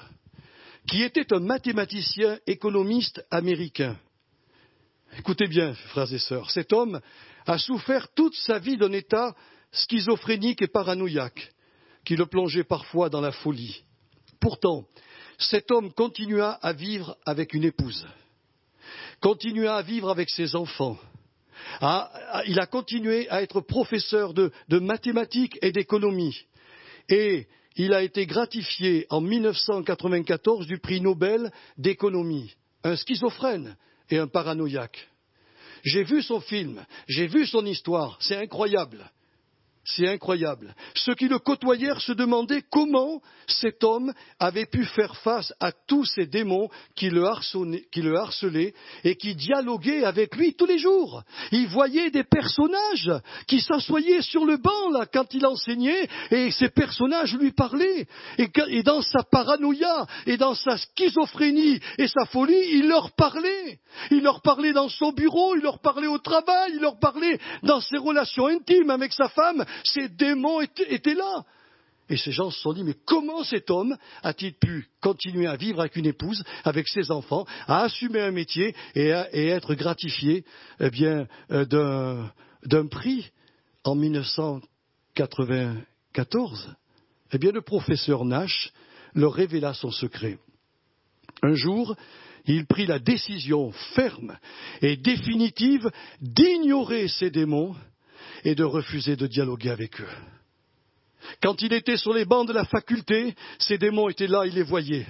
qui était un mathématicien économiste américain. Écoutez bien, frères et sœurs, cet homme a souffert toute sa vie d'un état schizophrénique et paranoïaque, qui le plongeait parfois dans la folie. Pourtant, cet homme continua à vivre avec une épouse, continua à vivre avec ses enfants. Il a continué à être professeur de mathématiques et d'économie. Et il a été gratifié en 1994 du prix Nobel d'économie. Un schizophrène et un paranoïaque. J'ai vu son film, j'ai vu son histoire, c'est incroyable. C'est incroyable. Ceux qui le côtoyèrent se demandaient comment cet homme avait pu faire face à tous ces démons qui le harcelaient et qui dialoguaient avec lui tous les jours. Il voyait des personnages qui s'assoyaient sur le banc là quand il enseignait et ces personnages lui parlaient. Et dans sa paranoïa et dans sa schizophrénie et sa folie, il leur parlait. Il leur parlait dans son bureau, il leur parlait au travail, il leur parlait dans ses relations intimes avec sa femme. Ces démons étaient là. Et ces gens se sont dit, mais comment cet homme a-t-il pu continuer à vivre avec une épouse, avec ses enfants, à assumer un métier et être gratifié d'un prix en 1994 ? Eh bien, le professeur Nash leur révéla son secret. Un jour, il prit la décision ferme et définitive d'ignorer ces démons et de refuser de dialoguer avec eux. Quand il était sur les bancs de la faculté, ces démons étaient là, il les voyait.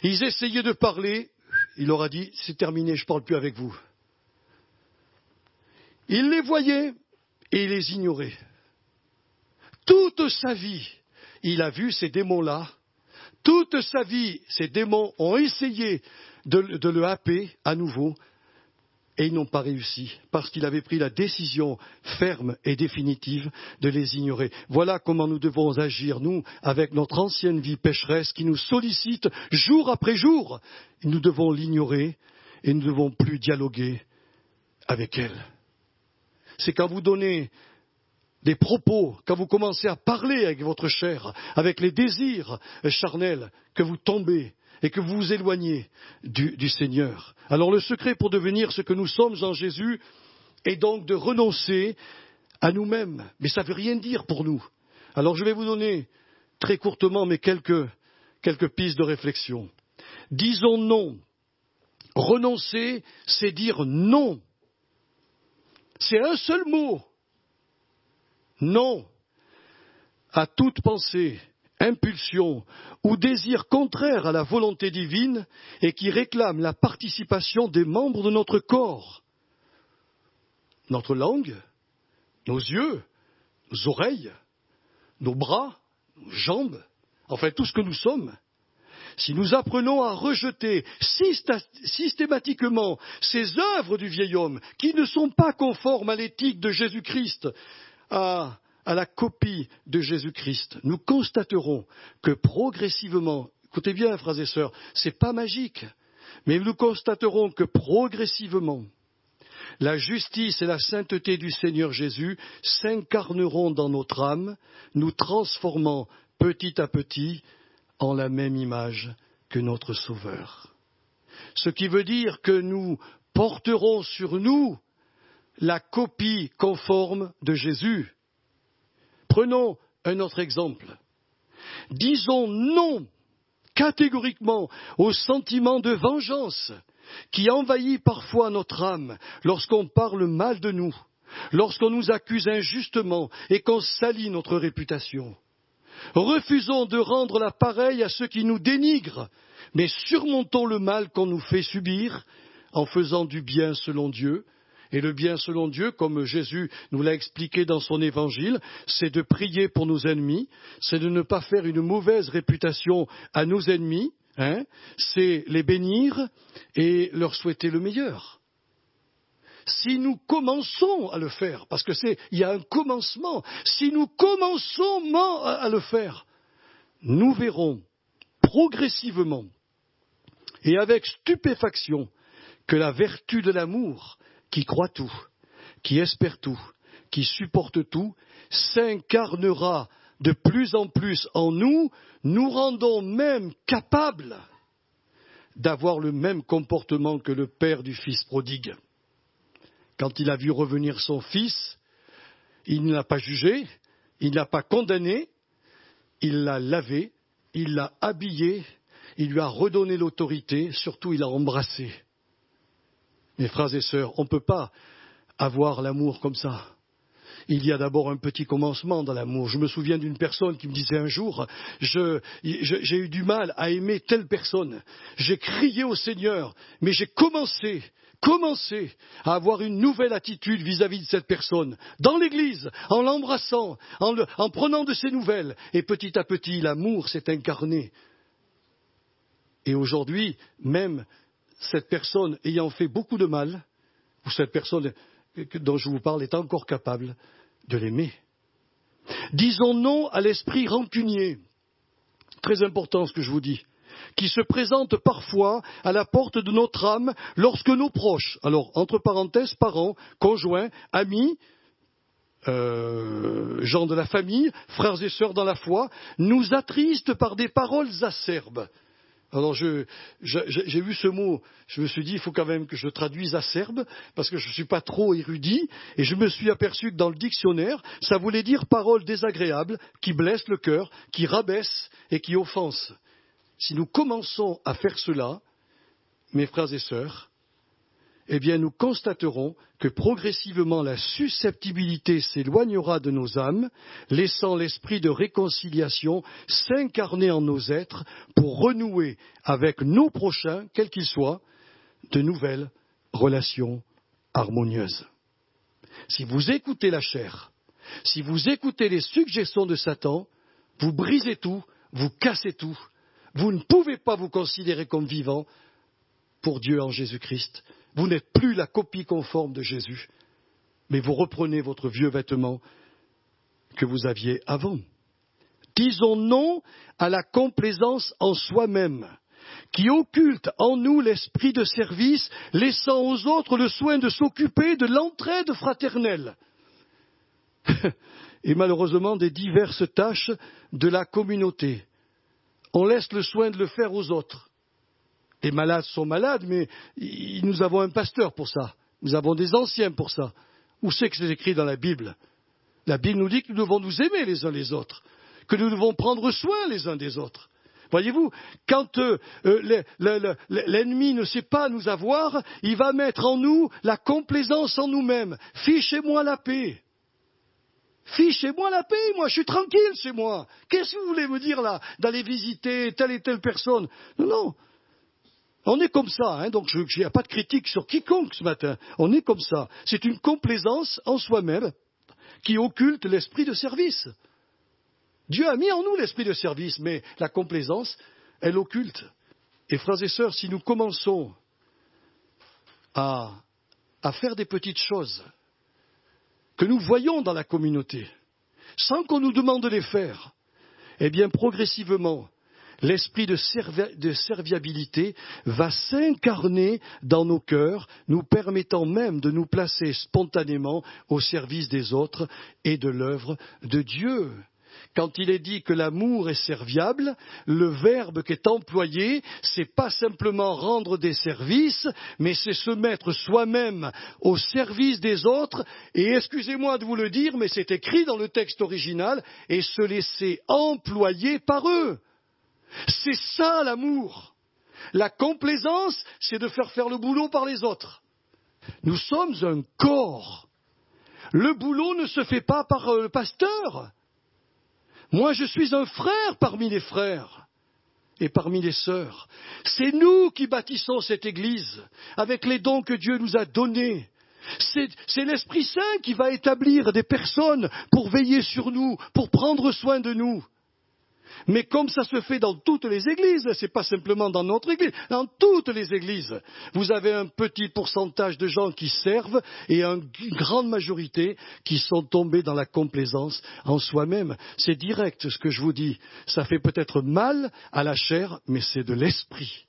Ils essayaient de parler, il leur a dit, c'est terminé, je ne parle plus avec vous. Il les voyait et il les ignorait. Toute sa vie, il a vu ces démons-là. Toute sa vie, ces démons ont essayé de le happer à nouveau. Et ils n'ont pas réussi, parce qu'il avait pris la décision ferme et définitive de les ignorer. Voilà comment nous devons agir, nous, avec notre ancienne vie pécheresse qui nous sollicite jour après jour. Nous devons l'ignorer et nous ne devons plus dialoguer avec elle. C'est quand vous donnez des propos, quand vous commencez à parler avec votre chair, avec les désirs charnels, que vous tombez et que vous vous éloignez du Seigneur. Alors le secret pour devenir ce que nous sommes en Jésus est donc de renoncer à nous-mêmes. Mais ça ne veut rien dire pour nous. Alors je vais vous donner très courtement quelques pistes de réflexion. Disons non Renoncer, c'est dire non. C'est un seul mot. Non à toute pensée, impulsion ou désir contraire à la volonté divine et qui réclame la participation des membres de notre corps. Notre langue, nos yeux, nos oreilles, nos bras, nos jambes, enfin tout ce que nous sommes. Si nous apprenons à rejeter systématiquement ces œuvres du vieil homme qui ne sont pas conformes à l'éthique de Jésus-Christ, à la copie de Jésus-Christ, nous constaterons que progressivement, écoutez bien frères et sœurs, c'est pas magique, mais nous constaterons que progressivement, la justice et la sainteté du Seigneur Jésus s'incarneront dans notre âme, nous transformant petit à petit en la même image que notre Sauveur. Ce qui veut dire que nous porterons sur nous la copie conforme de Jésus. Prenons un autre exemple. Disons non catégoriquement au sentiment de vengeance qui envahit parfois notre âme lorsqu'on parle mal de nous, lorsqu'on nous accuse injustement et qu'on salit notre réputation. Refusons de rendre la pareille à ceux qui nous dénigrent, mais surmontons le mal qu'on nous fait subir en faisant du bien selon Dieu. Et le bien selon Dieu, comme Jésus nous l'a expliqué dans son évangile, c'est de prier pour nos ennemis, c'est de ne pas faire une mauvaise réputation à nos ennemis, c'est les bénir et leur souhaiter le meilleur. Si nous commençons à le faire, parce il y a un commencement, si nous commençons à le faire, nous verrons progressivement et avec stupéfaction que la vertu de l'amour, qui croit tout, qui espère tout, qui supporte tout, s'incarnera de plus en plus en nous, nous rendons même capables d'avoir le même comportement que le père du fils prodigue. Quand il a vu revenir son fils, il ne l'a pas jugé, il ne l'a pas condamné, il l'a lavé, il l'a habillé, il lui a redonné l'autorité, surtout il l'a embrassé. Mes frères et sœurs, on ne peut pas avoir l'amour comme ça. Il y a d'abord un petit commencement dans l'amour. Je me souviens d'une personne qui me disait un jour, j'ai eu du mal à aimer telle personne. J'ai crié au Seigneur, mais j'ai commencé à avoir une nouvelle attitude vis-à-vis de cette personne, dans l'église, en l'embrassant, en prenant de ses nouvelles. Et petit à petit, l'amour s'est incarné. Et aujourd'hui, même cette personne ayant fait beaucoup de mal, ou cette personne dont je vous parle est encore capable de l'aimer. Disons non à l'esprit rancunier, très important ce que je vous dis, qui se présente parfois à la porte de notre âme lorsque nos proches, alors entre parenthèses, parents, conjoints, amis, gens de la famille, frères et sœurs dans la foi, nous attristent par des paroles acerbes. Alors j'ai vu ce mot, je me suis dit, il faut quand même que je traduise acerbe, parce que je ne suis pas trop érudit, et je me suis aperçu que dans le dictionnaire, ça voulait dire paroles désagréables, qui blessent le cœur, qui rabaissent et qui offensent. Si nous commençons à faire cela, mes frères et sœurs, eh bien nous constaterons que progressivement la susceptibilité s'éloignera de nos âmes, laissant l'esprit de réconciliation s'incarner en nos êtres pour renouer avec nos prochains, quels qu'ils soient, de nouvelles relations harmonieuses. Si vous écoutez la chair, si vous écoutez les suggestions de Satan, vous brisez tout, vous cassez tout. Vous ne pouvez pas vous considérer comme vivant pour Dieu en Jésus-Christ. Vous n'êtes plus la copie conforme de Jésus, mais vous reprenez votre vieux vêtement que vous aviez avant. Disons non à la complaisance en soi-même, qui occulte en nous l'esprit de service, laissant aux autres le soin de s'occuper de l'entraide fraternelle et malheureusement des diverses tâches de la communauté. On laisse le soin de le faire aux autres. Les malades sont malades, mais nous avons un pasteur pour ça. Nous avons des anciens pour ça. Où c'est que c'est écrit dans la Bible? La Bible nous dit que nous devons nous aimer les uns les autres, que nous devons prendre soin les uns des autres. Voyez-vous, quand l'ennemi ne sait pas nous avoir, il va mettre en nous la complaisance en nous-mêmes. Fichez-moi la paix. Fichez-moi la paix, moi je suis tranquille chez moi. Qu'est-ce que vous voulez me dire là, d'aller visiter telle et telle personne? Non, non. On est comme ça, hein, donc il n'y a pas de critique sur quiconque ce matin. On est comme ça. C'est une complaisance en soi-même qui occulte l'esprit de service. Dieu a mis en nous l'esprit de service, mais la complaisance, elle occulte. Et frères et sœurs, si nous commençons à faire des petites choses que nous voyons dans la communauté, sans qu'on nous demande de les faire, eh bien progressivement, l'esprit de serviabilité va s'incarner dans nos cœurs, nous permettant même de nous placer spontanément au service des autres et de l'œuvre de Dieu. Quand il est dit que l'amour est serviable, le verbe qui est employé, c'est pas simplement rendre des services, mais c'est se mettre soi-même au service des autres, et excusez-moi de vous le dire, mais c'est écrit dans le texte original, et se laisser employer par eux. C'est ça l'amour. La complaisance, c'est de faire le boulot par les autres. Nous sommes un corps. Le boulot ne se fait pas par le pasteur. Moi, je suis un frère parmi les frères et parmi les sœurs. C'est nous qui bâtissons cette Église avec les dons que Dieu nous a donnés. C'est l'Esprit Saint qui va établir des personnes pour veiller sur nous, pour prendre soin de nous. Mais comme ça se fait dans toutes les églises, c'est pas simplement dans notre église, dans toutes les églises, vous avez un petit pourcentage de gens qui servent et une grande majorité qui sont tombés dans la complaisance en soi-même. C'est direct ce que je vous dis. Ça fait peut-être mal à la chair, mais c'est de l'esprit.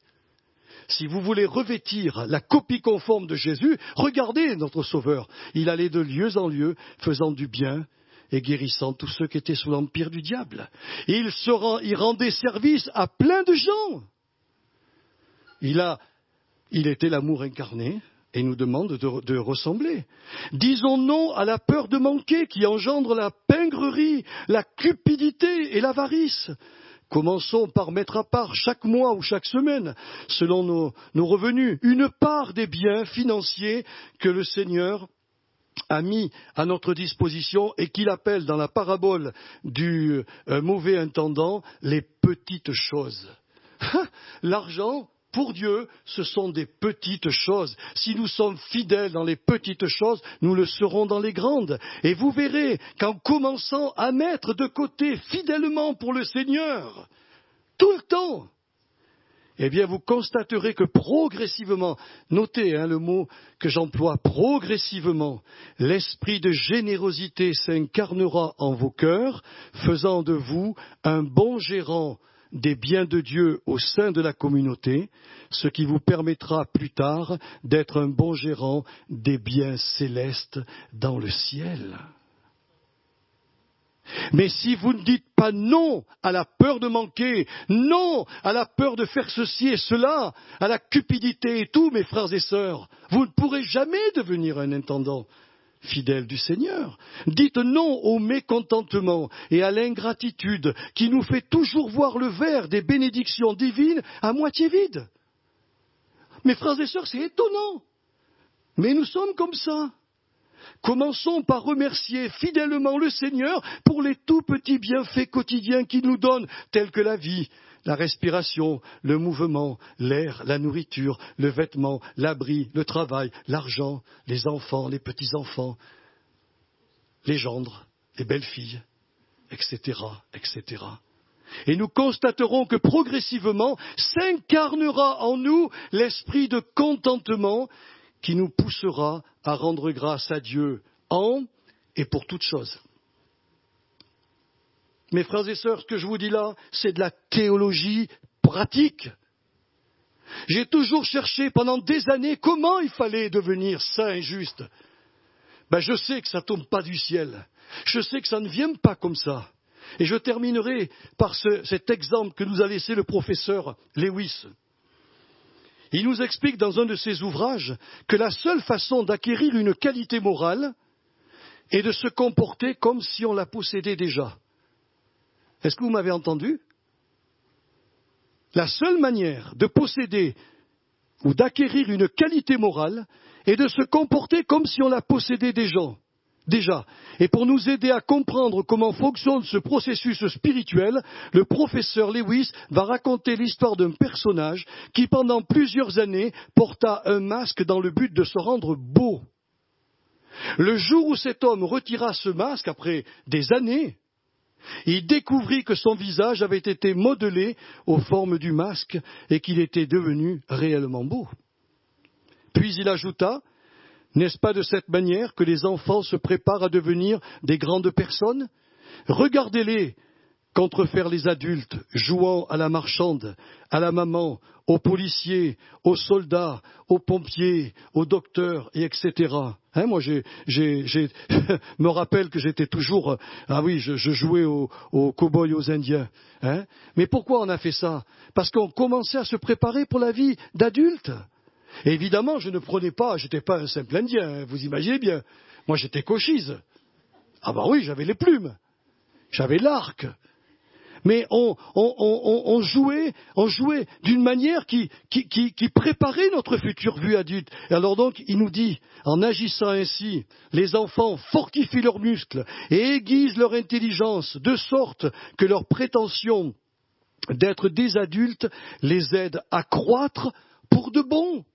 Si vous voulez revêtir la copie conforme de Jésus, regardez notre Sauveur. Il allait de lieu en lieu, faisant du bien et guérissant tous ceux qui étaient sous l'empire du diable. Et il rendait service à plein de gens. Il était l'amour incarné et nous demande de ressembler. Disons non à la peur de manquer qui engendre la pingrerie, la cupidité et l'avarice. Commençons par mettre à part chaque mois ou chaque semaine, selon nos revenus, une part des biens financiers que le Seigneur a mis à notre disposition et qu'il appelle dans la parabole du mauvais intendant les petites choses. L'argent, pour Dieu, ce sont des petites choses. Si nous sommes fidèles dans les petites choses, nous le serons dans les grandes. Et vous verrez qu'en commençant à mettre de côté fidèlement pour le Seigneur, tout le temps, eh bien vous constaterez que progressivement, notez le mot que j'emploie, progressivement, l'esprit de générosité s'incarnera en vos cœurs, faisant de vous un bon gérant des biens de Dieu au sein de la communauté, ce qui vous permettra plus tard d'être un bon gérant des biens célestes dans le ciel. Mais si vous ne dites pas non à la peur de manquer, non à la peur de faire ceci et cela, à la cupidité et tout, mes frères et sœurs, vous ne pourrez jamais devenir un intendant fidèle du Seigneur. Dites non au mécontentement et à l'ingratitude qui nous fait toujours voir le verre des bénédictions divines à moitié vide. Mes frères et sœurs, c'est étonnant, mais nous sommes comme ça. Commençons par remercier fidèlement le Seigneur pour les tout petits bienfaits quotidiens qu'il nous donne, tels que la vie, la respiration, le mouvement, l'air, la nourriture, le vêtement, l'abri, le travail, l'argent, les enfants, les petits-enfants, les gendres, les belles-filles, etc., etc. Et nous constaterons que progressivement s'incarnera en nous l'esprit de contentement qui nous poussera à rendre grâce à Dieu en et pour toutes choses. Mes frères et sœurs, ce que je vous dis là, c'est de la théologie pratique. J'ai toujours cherché pendant des années comment il fallait devenir saint et juste. Je sais que ça ne tombe pas du ciel. Je sais que ça ne vient pas comme ça. Et je terminerai par cet exemple que nous a laissé le professeur Lewis. Il nous explique dans un de ses ouvrages que la seule façon d'acquérir une qualité morale est de se comporter comme si on la possédait déjà. Est-ce que vous m'avez entendu? La seule manière de posséder ou d'acquérir une qualité morale est de se comporter comme si on la possédait déjà. Et pour nous aider à comprendre comment fonctionne ce processus spirituel, le professeur Lewis va raconter l'histoire d'un personnage qui pendant plusieurs années porta un masque dans le but de se rendre beau. Le jour où cet homme retira ce masque, après des années, il découvrit que son visage avait été modelé aux formes du masque et qu'il était devenu réellement beau. Puis il ajouta, n'est-ce pas de cette manière que les enfants se préparent à devenir des grandes personnes? Regardez-les contrefaire les adultes, jouant à la marchande, à la maman, aux policiers, aux soldats, aux pompiers, aux docteurs, et etc. Moi, me rappelle que j'étais toujours, je jouais aux cow-boys, aux Indiens. Mais pourquoi on a fait ça? Parce qu'on commençait à se préparer pour la vie d'adulte. Et évidemment, je n'étais pas un simple Indien, vous imaginez bien. Moi, j'étais cochise. Ah bah oui, j'avais les plumes, j'avais l'arc. Mais on jouait d'une manière qui préparait notre future vie adulte. Et alors donc, il nous dit, en agissant ainsi, les enfants fortifient leurs muscles et aiguisent leur intelligence, de sorte que leur prétention d'être des adultes les aide à croître pour de bon.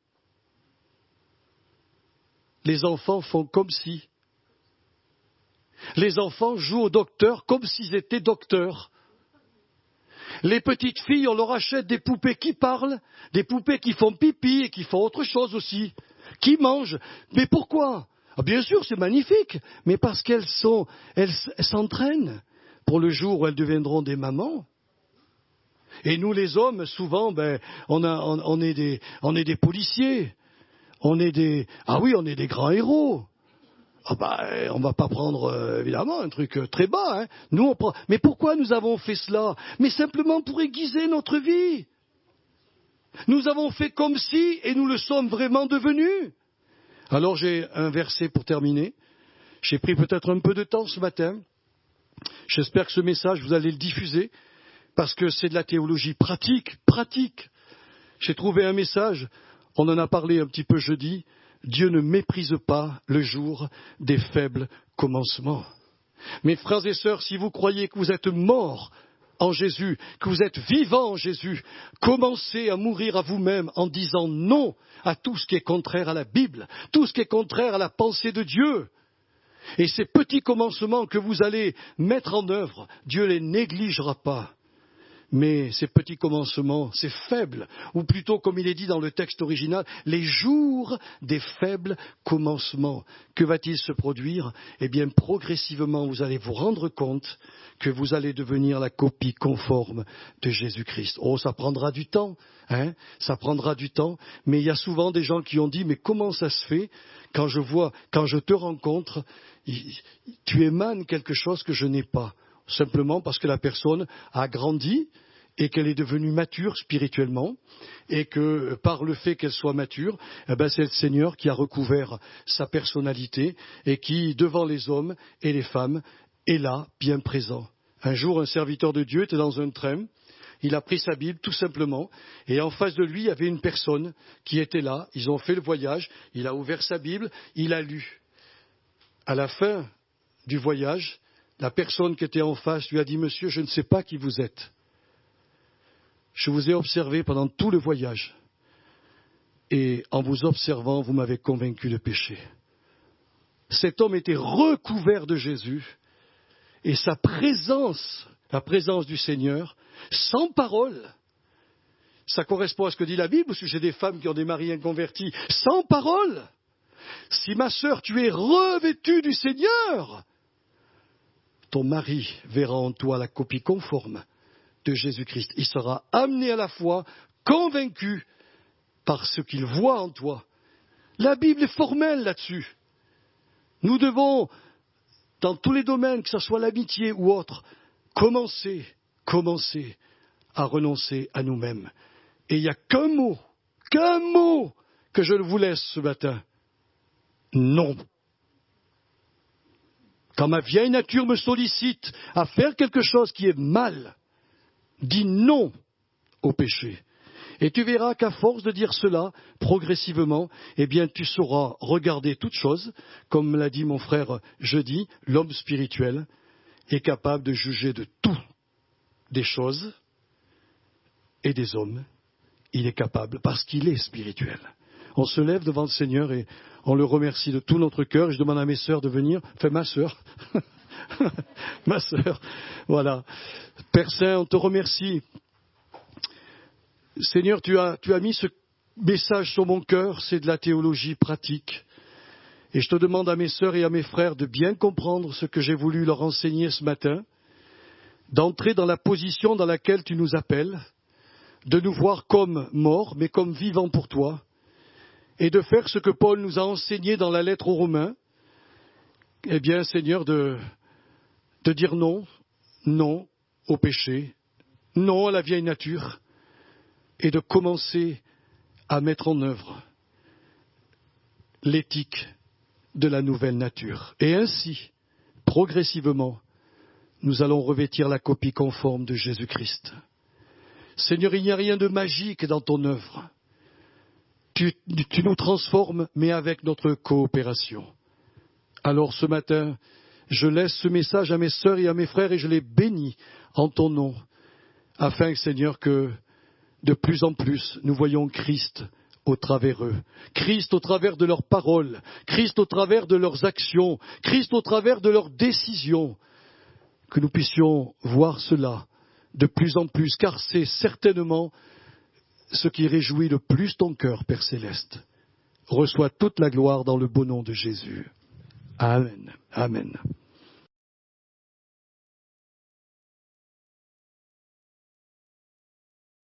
Les enfants font comme si. Les enfants jouent au docteur comme s'ils étaient docteurs. Les petites filles, on leur achète des poupées qui parlent, des poupées qui font pipi et qui font autre chose aussi, qui mangent. Mais pourquoi? Bien sûr, c'est magnifique, mais parce elles s'entraînent pour le jour où elles deviendront des mamans. Et nous, les hommes, souvent, on est des policiers. On est des grands héros. On ne va pas prendre, évidemment, un truc très bas. Nous, on prend. Mais pourquoi nous avons fait cela? Mais simplement pour aiguiser notre vie. Nous avons fait comme si, et nous le sommes vraiment devenus. Alors j'ai un verset pour terminer. J'ai pris peut-être un peu de temps ce matin. J'espère que ce message, vous allez le diffuser, parce que c'est de la théologie pratique. J'ai trouvé un message. On en a parlé un petit peu jeudi. Dieu ne méprise pas le jour des faibles commencements. Mes frères et sœurs, si vous croyez que vous êtes morts en Jésus, que vous êtes vivants en Jésus, commencez à mourir à vous-même en disant non à tout ce qui est contraire à la Bible, tout ce qui est contraire à la pensée de Dieu. Et ces petits commencements que vous allez mettre en œuvre, Dieu les négligera pas. Mais ces petits commencements, ces faibles, ou plutôt comme il est dit dans le texte original, les jours des faibles commencements, que va-t-il se produire? Eh bien, progressivement, vous allez vous rendre compte que vous allez devenir la copie conforme de Jésus-Christ. Oh, ça prendra du temps, ça prendra du temps, mais il y a souvent des gens qui ont dit, mais comment ça se fait, quand je te rencontre, tu émanes quelque chose que je n'ai pas. Simplement parce que la personne a grandi et qu'elle est devenue mature spirituellement et que par le fait qu'elle soit mature, c'est le Seigneur qui a recouvert sa personnalité et qui, devant les hommes et les femmes, est là, bien présent. Un jour, un serviteur de Dieu était dans un train, il a pris sa Bible tout simplement et en face de lui, il y avait une personne qui était là, ils ont fait le voyage, il a ouvert sa Bible, il a lu. À la fin du voyage, la personne qui était en face lui a dit « Monsieur, je ne sais pas qui vous êtes. Je vous ai observé pendant tout le voyage. Et en vous observant, vous m'avez convaincu de péché. » Cet homme était recouvert de Jésus et sa présence, la présence du Seigneur, sans parole. Ça correspond à ce que dit la Bible au sujet des femmes qui ont des maris inconvertis. Sans parole. Si ma sœur, tu es revêtue du Seigneur, ton mari verra en toi la copie conforme de Jésus-Christ. Il sera amené à la foi, convaincu par ce qu'il voit en toi. La Bible est formelle là-dessus. Nous devons, dans tous les domaines, que ce soit l'amitié ou autre, commencer à renoncer à nous-mêmes. Et il n'y a qu'un mot que je vous laisse ce matin. Non. Quand ma vieille nature me sollicite à faire quelque chose qui est mal, dis non au péché. Et tu verras qu'à force de dire cela, progressivement, eh bien, tu sauras regarder toutes choses, comme l'a dit mon frère jeudi, l'homme spirituel est capable de juger de tout, des choses et des hommes. Il est capable, parce qu'il est spirituel. On se lève devant le Seigneur et on le remercie de tout notre cœur. Je demande à mes sœurs de venir, enfin ma sœur, ma sœur, voilà. Père Saint, on te remercie. Seigneur, tu as mis ce message sur mon cœur, c'est de la théologie pratique. Et je te demande à mes sœurs et à mes frères de bien comprendre ce que j'ai voulu leur enseigner ce matin, d'entrer dans la position dans laquelle tu nous appelles, de nous voir comme morts, mais comme vivants pour toi, et de faire ce que Paul nous a enseigné dans la lettre aux Romains, eh bien, Seigneur, de dire non, non au péché, non à la vieille nature, et de commencer à mettre en œuvre l'éthique de la nouvelle nature. Et ainsi, progressivement, nous allons revêtir la copie conforme de Jésus-Christ. Seigneur, il n'y a rien de magique dans ton œuvre. Tu nous transformes, mais avec notre coopération. Alors ce matin, je laisse ce message à mes sœurs et à mes frères et je les bénis en ton nom, afin, Seigneur, que de plus en plus nous voyons Christ au travers eux, Christ au travers de leurs paroles, Christ au travers de leurs actions, Christ au travers de leurs décisions, que nous puissions voir cela de plus en plus, car c'est certainement ce qui réjouit le plus ton cœur, Père Céleste. Reçois toute la gloire dans le beau nom de Jésus. Amen. Amen.